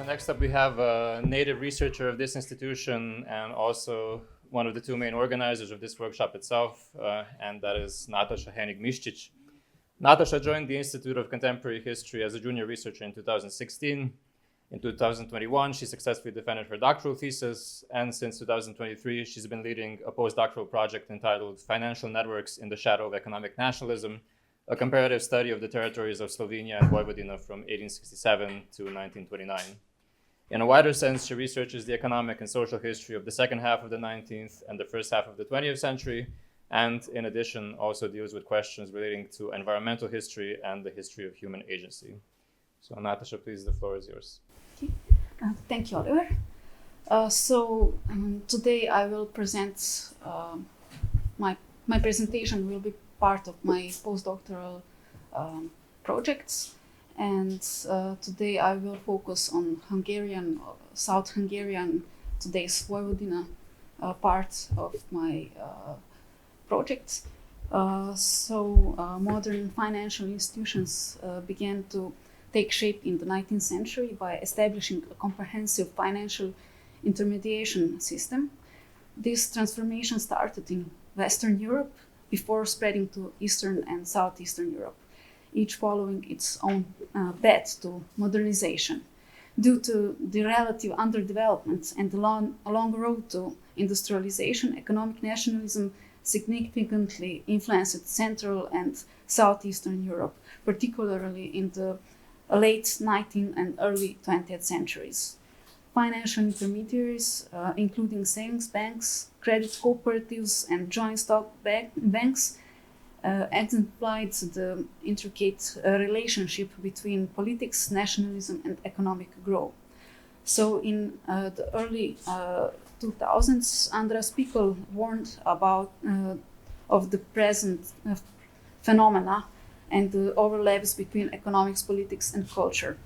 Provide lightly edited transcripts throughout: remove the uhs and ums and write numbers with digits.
next up we have a native researcher of this institution and also one of the two main organizers of this workshop itself, and that is Nataša Henig Miščič. Nataša joined the Institute of Contemporary History as a junior researcher in 2016. In 2021, she successfully defended her doctoral thesis, and since 2023, she's been leading a postdoctoral project entitled Financial Networks in the Shadow of Economic Nationalism, a comparative study of the territories of Slovenia and Vojvodina from 1867 to 1929. In a wider sense, she researches the economic and social history of the second half of the 19th and the first half of the 20th century, and in addition, also deals with questions relating to environmental history and the history of human agency. So Nataša, please, the floor is yours. Okay. Thank you, Oliver. Today I will present, my presentation will be part of my postdoctoral projects, and today I will focus on Hungarian, South Hungarian, today's Vojvodina part of my project. Modern financial institutions began to take shape in the 19th century by establishing a comprehensive financial intermediation system. This transformation started in Western Europe before spreading to Eastern and Southeastern Europe, each following its own path to modernization. Due to the relative underdevelopment and the long road to industrialization, economic nationalism significantly influenced Central and Southeastern Europe, particularly in the late 19th and early 20th centuries. Financial intermediaries, including savings banks, credit cooperatives, and joint stock banks, exemplified the intricate relationship between politics, nationalism, and economic growth. So in the early 2000s, Andras Pikl warned of the present phenomena and the overlaps between economics, politics, and culture.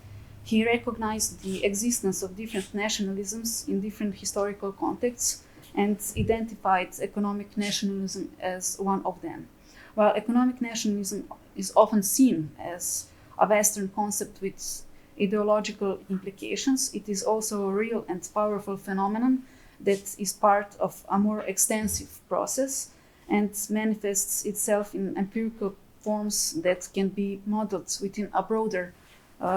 He recognized the existence of different nationalisms in different historical contexts and identified economic nationalism as one of them. While economic nationalism is often seen as a Western concept with ideological implications, it is also a real and powerful phenomenon that is part of a more extensive process and manifests itself in empirical forms that can be modeled within a broader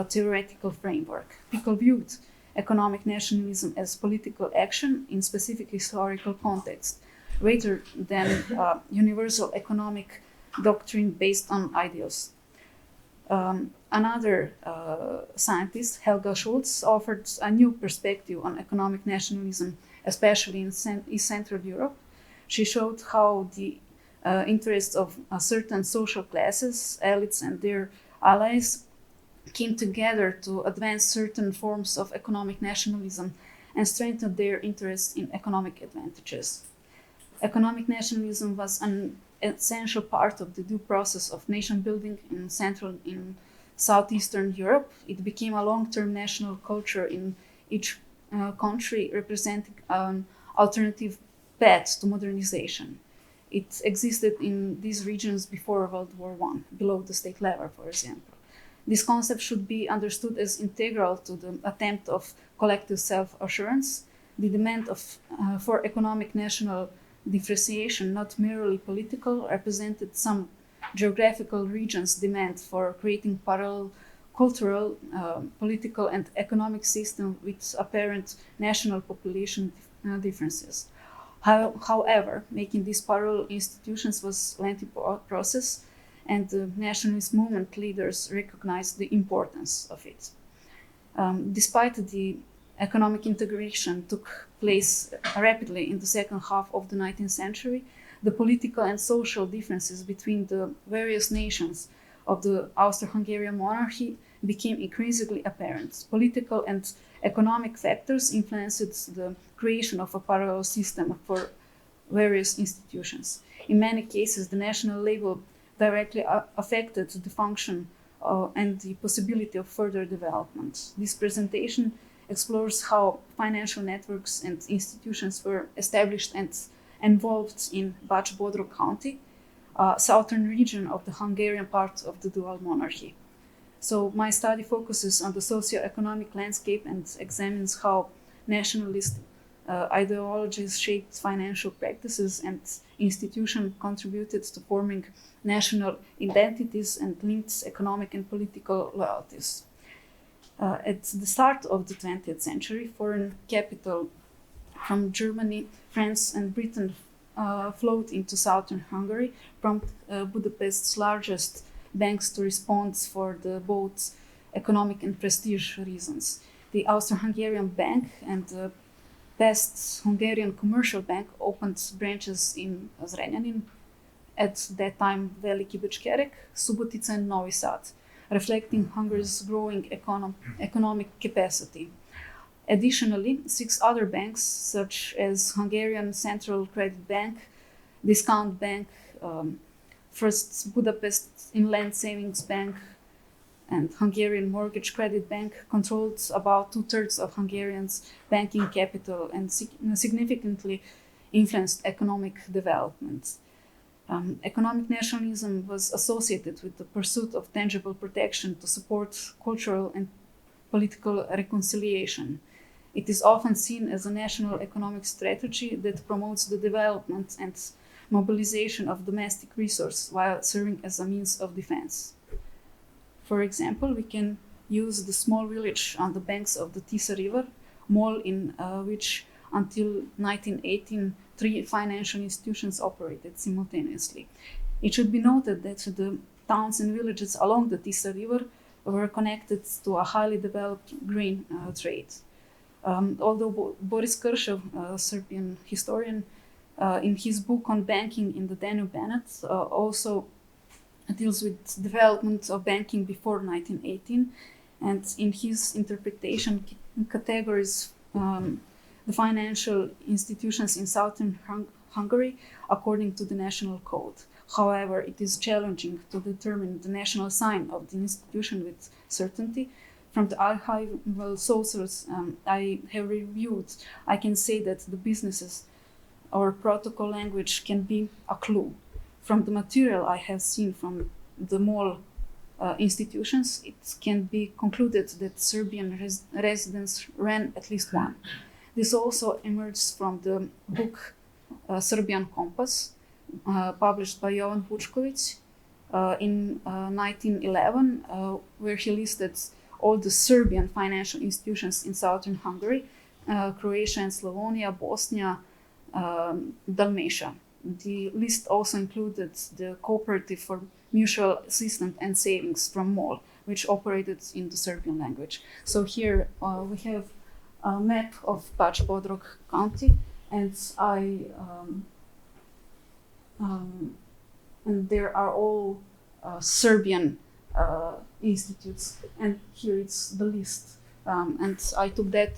theoretical framework. Pikl viewed economic nationalism as political action in specific historical context, rather than universal economic doctrine based on ideals. Another scientist, Helga Schulz, offered a new perspective on economic nationalism, especially in East Central Europe. She showed how the interests of certain social classes, elites, and their allies came together to advance certain forms of economic nationalism and strengthen their interest in economic advantages. Economic nationalism was an essential part of the due process of nation building in Central and Southeastern Europe. It became a long-term national culture in each country, representing an alternative path to modernization. It existed in these regions before World War I, below the state level, for example. This concept should be understood as integral to the attempt of collective self-assurance, the demand for economic national differentiation, not merely political, represented some geographical regions' demand for creating parallel cultural, political, and economic systems with apparent national population differences. However, making these parallel institutions was a lengthy process, and the nationalist movement leaders recognized the importance of it. Despite the economic integration took place rapidly in the second half of the 19th century, the political and social differences between the various nations of the Austro-Hungarian monarchy became increasingly apparent. Political and economic factors influenced the creation of a parallel system for various institutions. In many cases, the national level directly affected the function and the possibility of further development. This presentation explores how financial networks and institutions were established and involved in Bács-Bodrog County, southern region of the Hungarian part of the dual monarchy. So my study focuses on the socio-economic landscape and examines how nationalist ideologies shaped financial practices and institutions contributed to forming national identities and linked economic and political loyalties. At the start of the 20th century, foreign capital from Germany, France, and Britain flowed into southern Hungary, prompting Budapest's largest banks to respond for both economic and prestige reasons. The Austro-Hungarian Bank and the Best Hungarian Commercial Bank opened branches in Zrenjanin, at that time Veliki Bečkerek, Subotica, and Novi Sad, reflecting Hungary's growing economic capacity. Additionally, 6 other banks, such as Hungarian Central Credit Bank, Discount Bank, First Budapest Inland Savings Bank, and Hungarian Mortgage Credit Bank, controlled about 2/3 of Hungarians' banking capital and significantly influenced economic development. Economic nationalism was associated with the pursuit of tangible protection to support cultural and political reconciliation. It is often seen as a national economic strategy that promotes the development and mobilization of domestic resources while serving as a means of defense. For example, we can use the small village on the banks of the Tisa River, Mol, in which until 1918 3 financial institutions operated simultaneously. It should be noted that the towns and villages along the Tisa River were connected to a highly developed grain trade. Although Boris Kršev, a Serbian historian, in his book on banking in the Danube Banat, also deals with development of banking before 1918, and in his interpretation categories the financial institutions in southern Hungary according to the national code. However, it is challenging to determine the national sign of the institution with certainty. From the archival sources I have reviewed, I can say that the businesses or protocol language can be a clue. From the material I have seen from the mall institutions, it can be concluded that Serbian residents ran at least one. This also emerges from the book Serbian Compass, published by Jovan Vučković in 1911, where he listed all the Serbian financial institutions in southern Hungary, Croatia and Slavonia, Bosnia, Dalmatia. The list also included the Cooperative for Mutual Assistance and Savings from MOL, which operated in the Serbian language. So here we have a map of Bács-Bodrog County, and and there are all Serbian institutes, and here it's the list. And I took that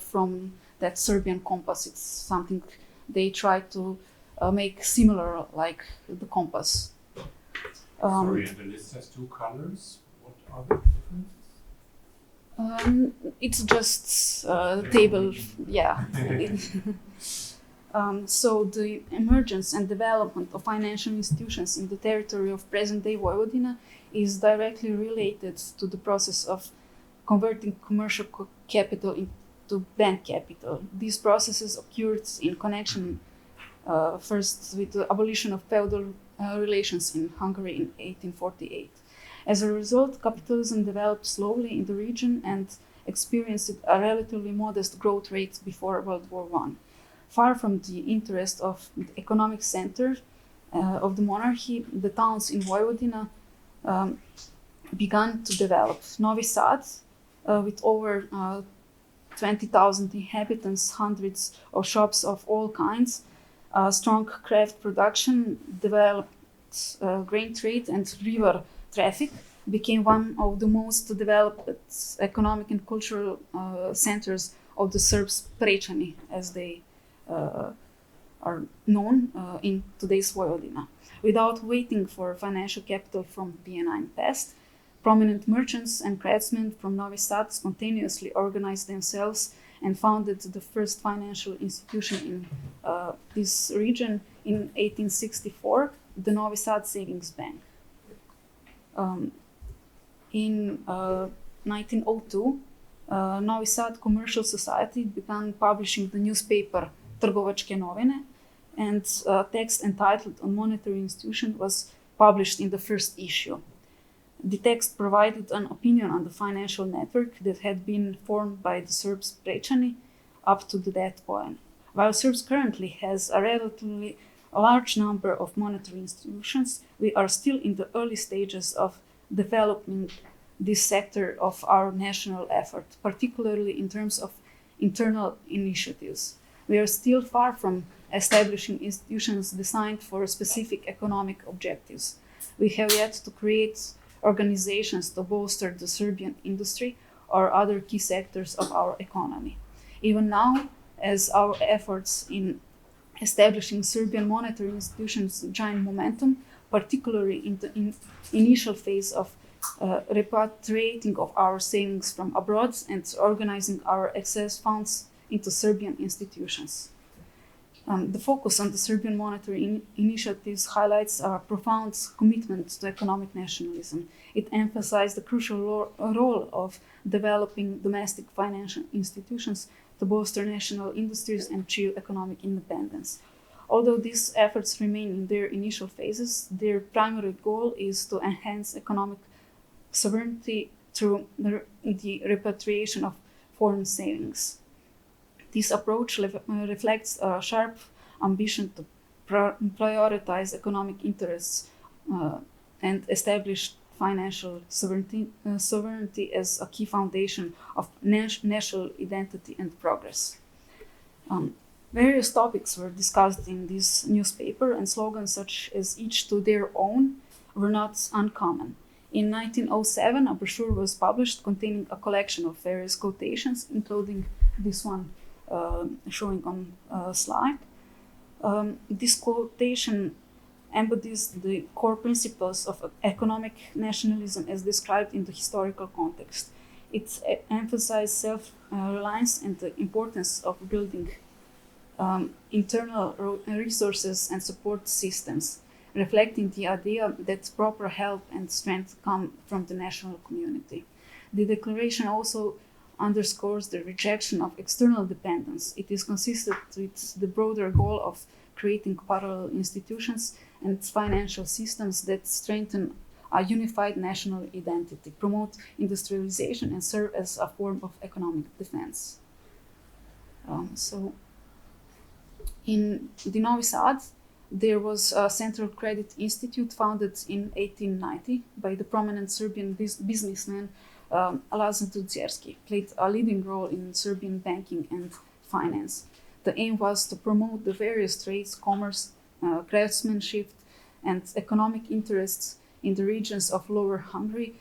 from that Serbian Compass. It's something they try to make similar like the compass. Sorry, and the list has 2 colors. What are the differences? It's just the table, yeah. So the emergence and development of financial institutions in the territory of present-day Vojvodina is directly related to the process of converting commercial capital into bank capital. These processes occurred in connection first with the abolition of feudal relations in Hungary in 1848. As a result, capitalism developed slowly in the region and experienced a relatively modest growth rate before World War I. Far from the interest of the economic center of the monarchy, the towns in Vojvodina began to develop. Novi Sad, with over 20,000 inhabitants, hundreds of shops of all kinds, strong craft production, developed grain trade and river traffic, became one of the most developed economic and cultural centers of the Serbs Prečani, as they are known in today's Vojvodina. Without waiting for financial capital from benign past, prominent merchants and craftsmen from Novi Sad spontaneously organized themselves and founded the first financial institution in this region in 1864, the Novi Sad Savings Bank. In 1902, Novi Sad Commercial Society began publishing the newspaper Trgovačke novine, and a text entitled On Monetary Institution was published in the first issue. The text provided an opinion on the financial network that had been formed by the Serbs Prečani up to that point. While Serbs currently has a relatively large number of monetary institutions, we are still in the early stages of developing this sector of our national effort, particularly in terms of internal initiatives. We are still far from establishing institutions designed for specific economic objectives. We have yet to create organizations to bolster the Serbian industry or other key sectors of our economy. Even now, as our efforts in establishing Serbian monetary institutions gain momentum, particularly in the initial phase of repatriating of our savings from abroad and organizing our excess funds into Serbian institutions. The focus on the Serbian monetary initiatives highlights our profound commitment to economic nationalism. It emphasized the crucial role of developing domestic financial institutions to bolster national industries and achieve economic independence. Although these efforts remain in their initial phases, their primary goal is to enhance economic sovereignty through the repatriation of foreign savings. This approach reflects a sharp ambition to prioritize economic interests and establish financial sovereignty as a key foundation of national identity and progress. Various topics were discussed in this newspaper, and slogans such as "each to their own" were not uncommon. In 1907, a brochure was published containing a collection of various quotations, including this one showing on a slide. This quotation embodies the core principles of economic nationalism as described in the historical context. It emphasized self-reliance and the importance of building internal resources and support systems, reflecting the idea that proper help and strength come from the national community. The declaration also underscores the rejection of external dependence. It is consistent with the broader goal of creating parallel institutions and financial systems that strengthen a unified national identity, promote industrialization, and serve as a form of economic defense. In the Novi Sad, there was a Central Credit Institute founded in 1890 by the prominent Serbian businessman Lazar Tudzierski, played a leading role in Serbian banking and finance. The aim was to promote the various trades, commerce, craftsmanship, and economic interests in the regions of Lower Hungary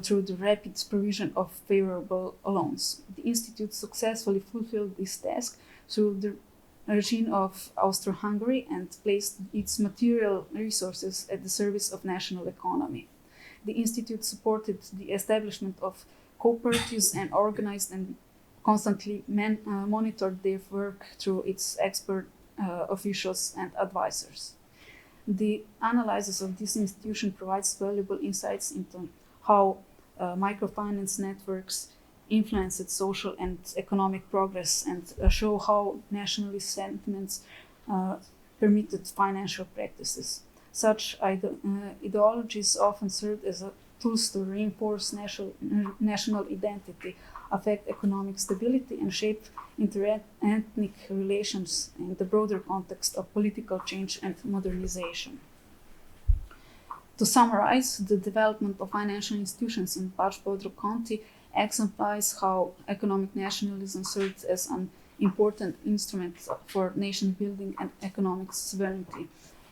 through the rapid provision of favorable loans. The institute successfully fulfilled this task through the regime of Austro-Hungary and placed its material resources at the service of national economy. The institute supported the establishment of cooperatives and organized and constantly monitored their work through its expert officials and advisors. The analysis of this institution provides valuable insights into how microfinance networks influenced social and economic progress and show how nationalist sentiments permitted financial practices. Such ideologies often served as tools to reinforce national identity, affect economic stability, and shape inter-ethnic relations in the broader context of political change and modernization. To summarize, the development of financial institutions in Bács-Bodrog County exemplifies how economic nationalism served as an important instrument for nation building and economic sovereignty.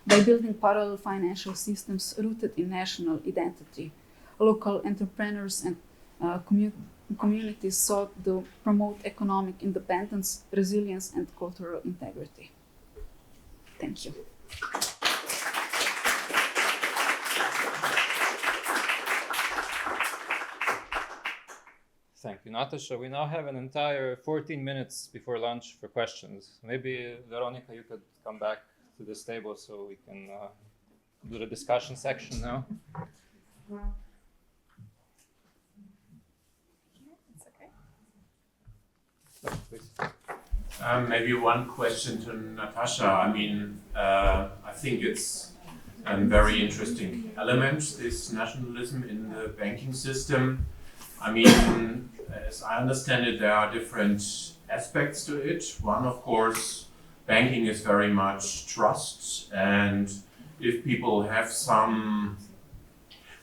By building parallel financial systems rooted in national identity, local entrepreneurs and communities sought to promote economic independence, resilience, and cultural integrity. Thank you. Thank you, Nataša. We now have an entire 14 minutes before lunch for questions. Maybe, Veronica, you could come back to this table so we can do the discussion section now. Please. Maybe one question to Nataša. I mean, I think it's a very interesting element, this nationalism in the banking system. I mean, as I understand it, there are different aspects to it. One, of course, banking is very much trust, and if people have some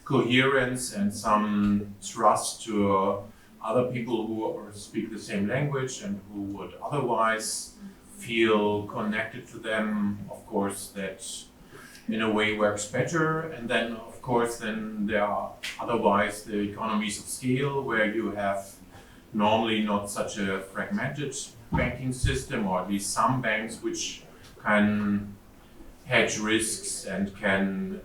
coherence and some trust to other people who speak the same language and who would otherwise feel connected to them, of course, that in a way works better. And then, of course, then there are otherwise the economies of scale where you have normally not such a fragmented banking system, or at least some banks which can hedge risks and can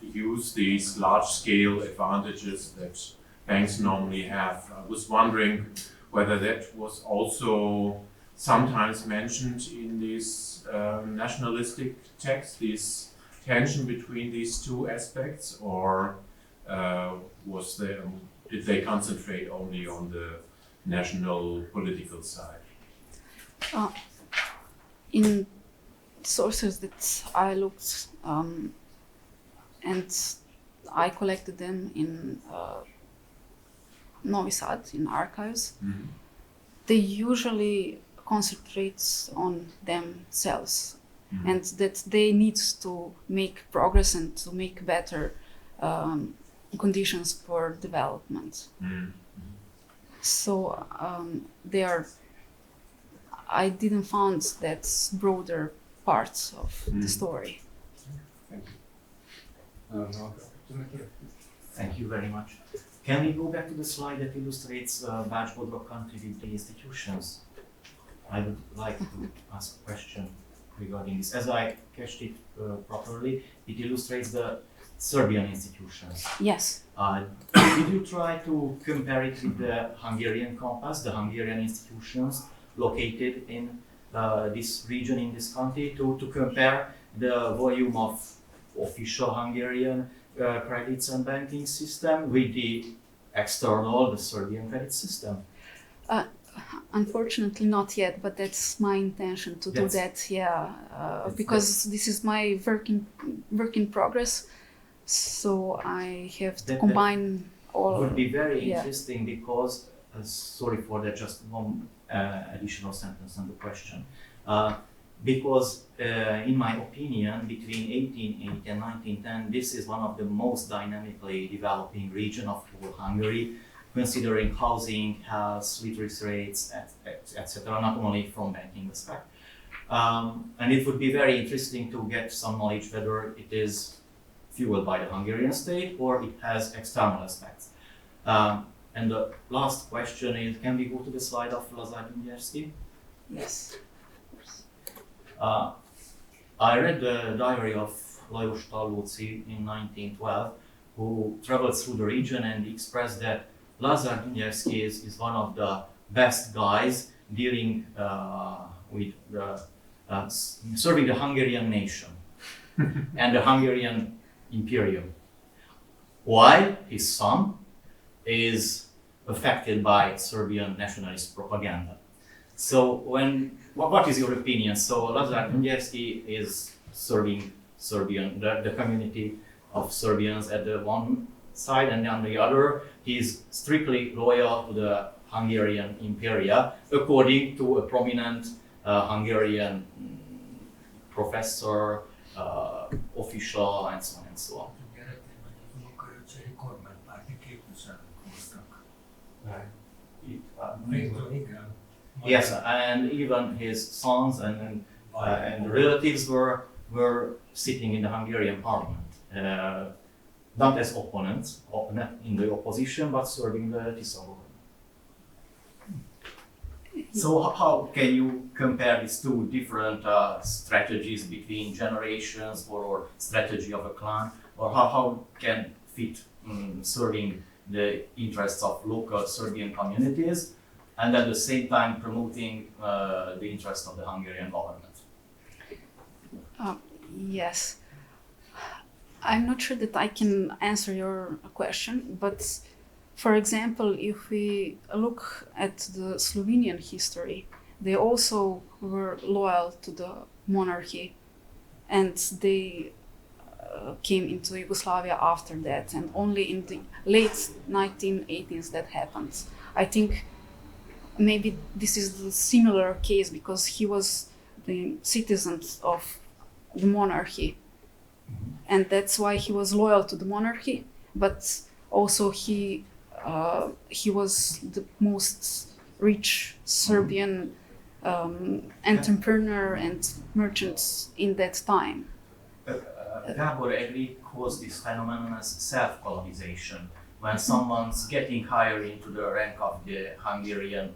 use these large-scale advantages that banks normally have. I was wondering whether that was also sometimes mentioned in this nationalistic text, this tension between these two aspects, or did they concentrate only on the national political side? In sources that I looked and I collected them in Novi Sad, in archives, they usually concentrate on themselves and that they need to make progress and to make better conditions for development. So I didn't find that broader part of the story. Thank you. Thank you very much. Can we go back to the slide that illustrates Bács-Bodrog country with the institutions? I would like to ask a question regarding this. As I catched it properly, it illustrates the Serbian institutions. Yes. Did you try to compare it with the Hungarian compass, the Hungarian institutions located in this region, in this country, to compare the volume of official Hungarian credits and banking system with the external, the Serbian credit system? Unfortunately, not yet, but that's my intention to do that. Because this is my work in progress. So I have to combine all. It would be very interesting because, sorry for that, just one additional sentence on the question. Because in my opinion, between 1880 and 1910, this is one of the most dynamically developing region of Hungary, considering housing, health, literacy rates, etc., not only from banking aspect. And it would be very interesting to get some knowledge whether it is fueled by the Hungarian state or it has external aspects. And the last question is, can we go to the slide of Lazar Györgyi? Yes. I read the diary of Lajos Tallóci in 1912, who traveled through the region and expressed that Lazar Györgyi is one of the best guys dealing with serving the Hungarian nation and the Hungarian imperium, while his son is affected by Serbian nationalist propaganda. So what is your opinion? So Lazar Györgyi is serving the community of Serbians at the one side, and on the other, he is strictly loyal to the Hungarian Imperia, according to a prominent Hungarian professor, official, and so on and so on. Yes, and even his sons and relatives were sitting in the Hungarian parliament, not as opponents, not in the opposition, but serving the Tisza government. So how can you compare these two different strategies between generations or strategy of a clan, or how can fit serving the interests of local Serbian communities and at the same time promoting the interests of the Hungarian government? Yes. I'm not sure that I can answer your question, but For example, if we look at the Slovenian history, they also were loyal to the monarchy, and they came into Yugoslavia after that, and only in the late 1980s that happened. I think maybe this is the similar case because he was the citizen of the monarchy, and that's why he was loyal to the monarchy, but also he was the most rich Serbian entrepreneur and merchant in that time. Gábor Egri calls this phenomenon as self-colonization, when someone's getting higher into the rank of the Hungarian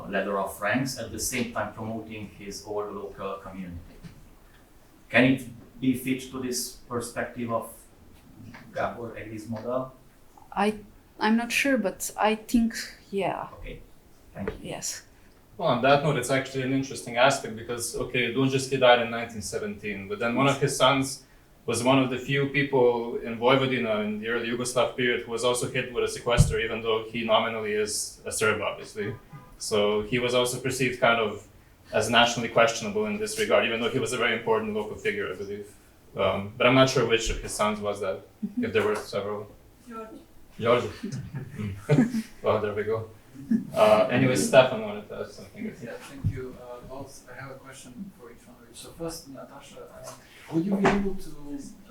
ladder of ranks, at the same time promoting his own local community. Can it be fit to this perspective of Gábor Egri's model? I'm not sure, but I think, yeah. Okay, thank you. Yes. Well, on that note, it's actually an interesting aspect because, okay, Dunjski died in 1917, but then one of his sons was one of the few people in Vojvodina in the early Yugoslav period who was also hit with a sequester, even though he nominally is a Serb, obviously. So he was also perceived kind of as nationally questionable in this regard, even though he was a very important local figure, I believe. But I'm not sure which of his sons was that, if there were several. George. Well, there we go. Anyway, Stefan wanted to ask something. Yeah, thank you both. I have a question for each one of you. So first, Nataša, would you be able to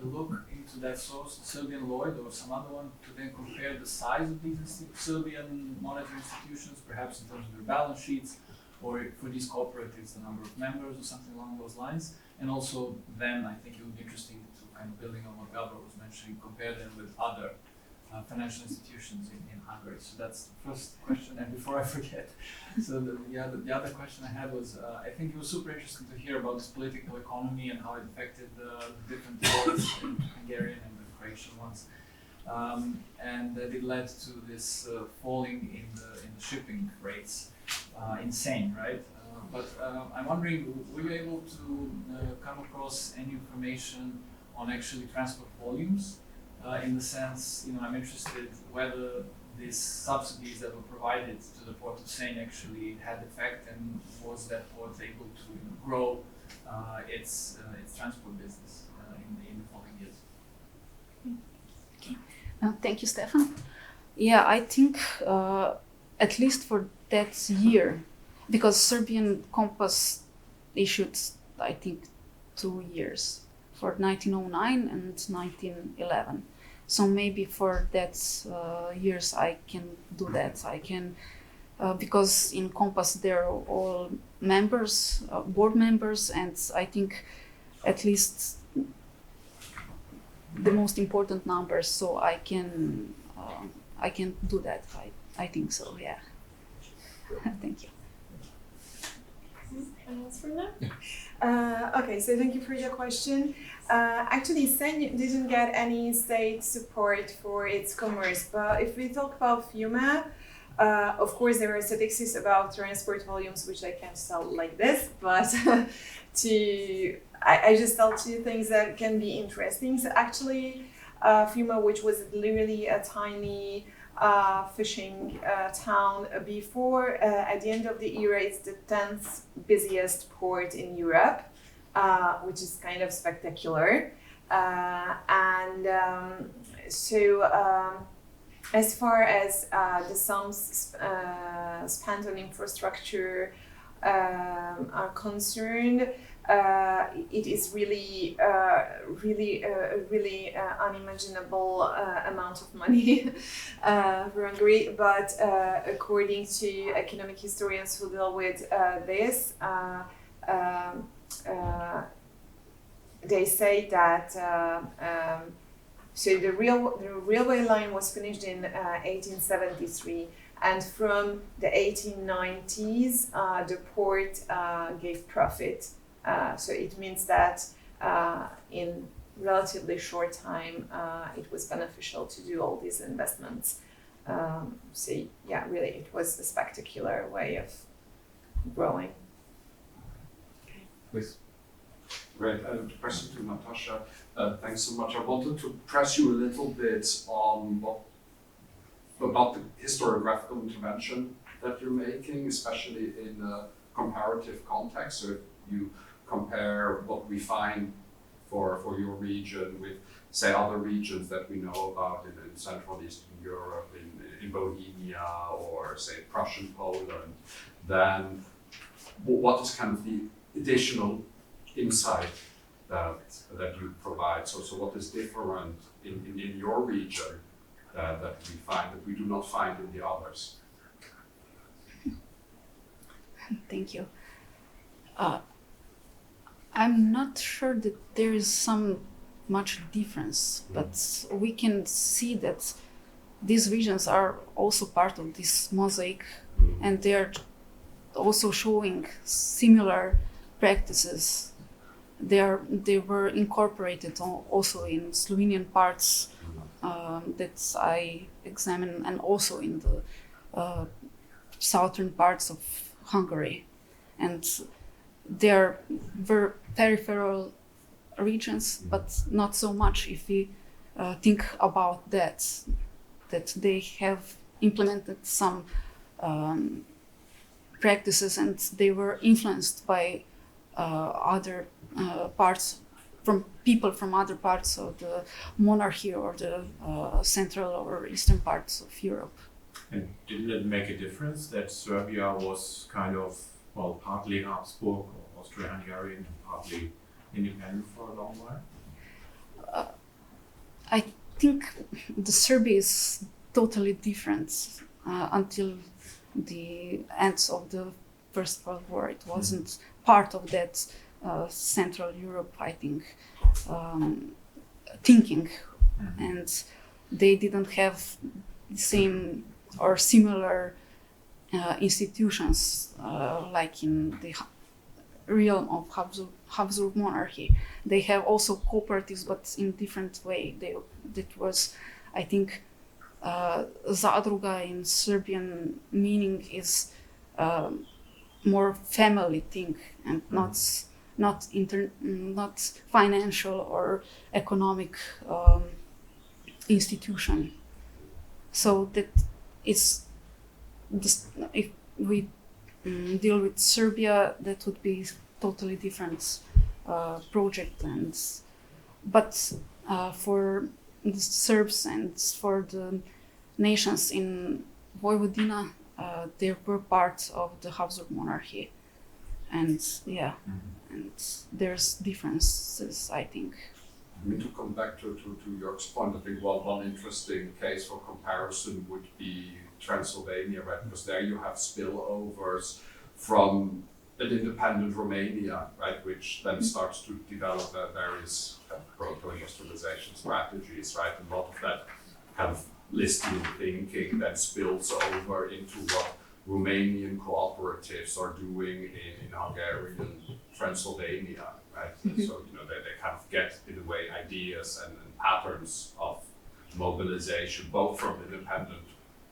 look into that source, Serbian Lloyd or some other one, to then compare the size of these Serbian monetary institutions, perhaps in terms of their balance sheets, or for these cooperatives, the number of members or something along those lines? And also then I think it would be interesting to kind of building on what Gábor was mentioning, compare them with other financial institutions in Hungary. So that's the first question. And before I forget, so the other question I had was, I think it was super interesting to hear about this political economy and how it affected the different boards, the Hungarian and the Croatian ones. And that it led to this falling in the shipping rates. Insane, right? But I'm wondering, were you able to come across any information on actually transport volumes? In the sense, I'm interested whether these subsidies that were provided to the port of Seine actually had effect, and was that port able to grow its transport business in the following years? Okay. Thank you, Stefan. Yeah, I think at least for that year, because Serbian Compass issued, I think, 2 years, for 1909 and 1911. So maybe for that years I can do that. I can, because in Compass they're all members, board members, and I think at least the most important numbers. So I can do that. I think so. Yeah. Thank you. Can I answer now? Okay, so thank you for your question. Actually, Seine didn't get any state support for its commerce, but if we talk about FUMA, of course there are statistics about transport volumes, which I can't tell like this, but I just tell 2 things that can be interesting. So actually, FUMA, which was literally a tiny fishing town before, at the end of the era, it's the 10th busiest port in Europe, which is kind of spectacular. As far as the sums spent on infrastructure are concerned, it is really unimaginable amount of money for Hungary. But according to economic historians who deal with this, they say that so the railway line was finished in 1873. And from the 1890s, the port gave profit. So it means that in relatively short time, it was beneficial to do all these investments. So yeah, really, it was a spectacular way of growing. Please. Great. Question to Nataša. Thanks so much. I wanted to press you a little bit on what about the historiographical intervention that you're making, especially in a comparative context. So if you compare what we find for your region with, say, other regions that we know about in Central and Eastern Europe, in Bohemia, or say Prussian Poland, then what is kind of the additional insight that you provide? So what is different in your region that we find that we do not find in the others? Thank you. I'm not sure that there is some much difference, but we can see that these regions are also part of this mosaic, and they are also showing similar practices. They were incorporated also in Slovenian parts that I examine, and also in the southern parts of Hungary. And there were peripheral regions, but not so much if we think about that they have implemented some practices, and they were influenced by other parts, from people from other parts of the monarchy or the central or eastern parts of Europe. And didn't it make a difference that Serbia was kind of, well, partly Habsburg or Austro-Hungarian, partly independent for a long while? I think the Serbia is totally different until the end of the First World War. It wasn't part of that Central Europe, I think, thinking, and they didn't have the same or similar institutions like in the realm of Habsburg monarchy. They have also cooperatives, but in different way. That was, I think, zadruga in Serbian meaning is more family thing, and not financial or economic institution. So that is this, if we deal with Serbia, that would be totally different project. But for the Serbs and for the nations in Vojvodina, they were part of the Habsburg monarchy, and and there's differences, I think. I mean, to come back to Jörg's point, I think one interesting case for comparison would be Transylvania, right? Because there you have spillovers from an independent Romania, right? Which then starts to develop various proto-industrialization strategies, right? And a lot of that kind of listening thinking that spills over into what Romanian cooperatives are doing in Hungarian Transylvania, right? So, they kind of get, in a way, ideas and patterns of mobilization, both from independent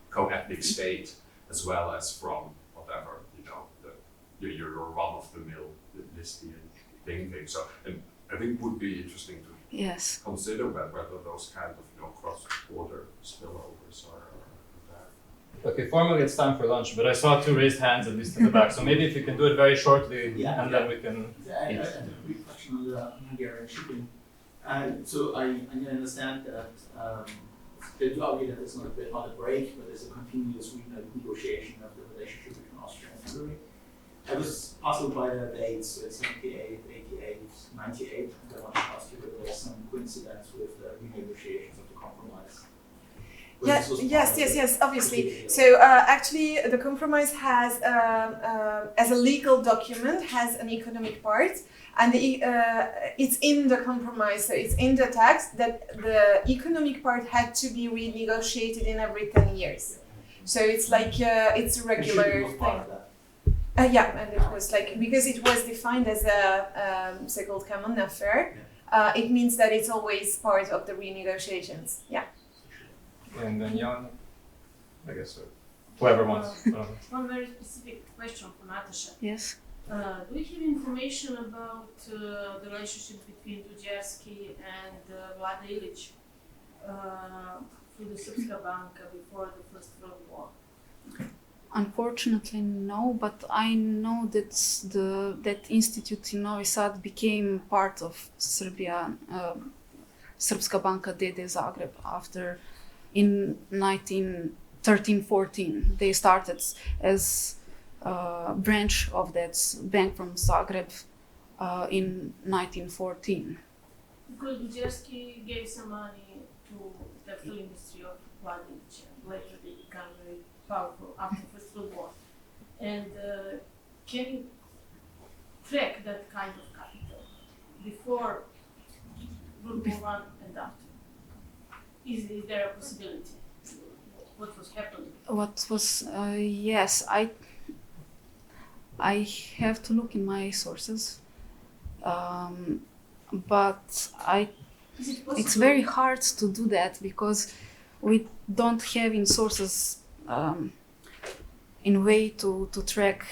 co-ethnic state as well as from whatever, your run-of-the-mill Listian thinking. So, and I think it would be interesting to consider whether those kind of cross-border spillovers are there. Okay, formally it's time for lunch, but I saw 2 raised hands, at least in the back. So maybe if you can do it very shortly, then we can. I have a brief question on the Hungarian shipping. So I understand that they do argue that it's not a break, but it's a continuous negotiation of the relationship between Austria and Hungary. I was puzzled by the dates, so it's 78, 88, 98, and I want to ask you whether there's some coincidence with the renegotiations of the compromise. Yes, obviously. So actually, the compromise has, as a legal document, has an economic part, and it's in the compromise. So it's in the text that the economic part had to be renegotiated in every 10 years. So it's like it's a regular thing. And it was like, because it was defined as a so-called common affair, it means that it's always part of the renegotiations. Yeah. And then Jan, I guess, whoever wants. One very specific question for Nataša. Yes. Do you have information about the relationship between Duđerski and Vlada Ilić through the Srpska banka before the First World War? Unfortunately, no, but I know that that institute in Novi Sad became part of Serbia, Srpska banka d.d. Zagreb after in 1913-14. They started as a branch of that bank from Zagreb in 1914. Because Bujarski gave some money to the textile industry of Vladimić, and later they became very powerful after First World War. And can you track that kind of capital before World War I and after? Is there a possibility? What was happening? What was yes, I have to look in my sources, but Is it possible? it's very hard to do that because we don't have in sources in way to track,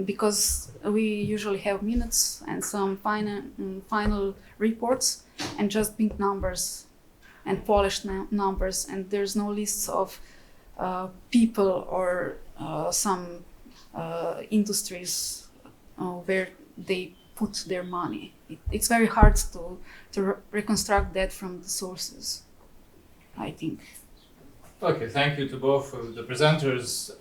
because we usually have minutes and some final reports and just big numbers and polished numbers, and there's no lists of people or some industries where they put their money. It's very hard to reconstruct that from the sources, I think. Okay, thank you to both of the presenters.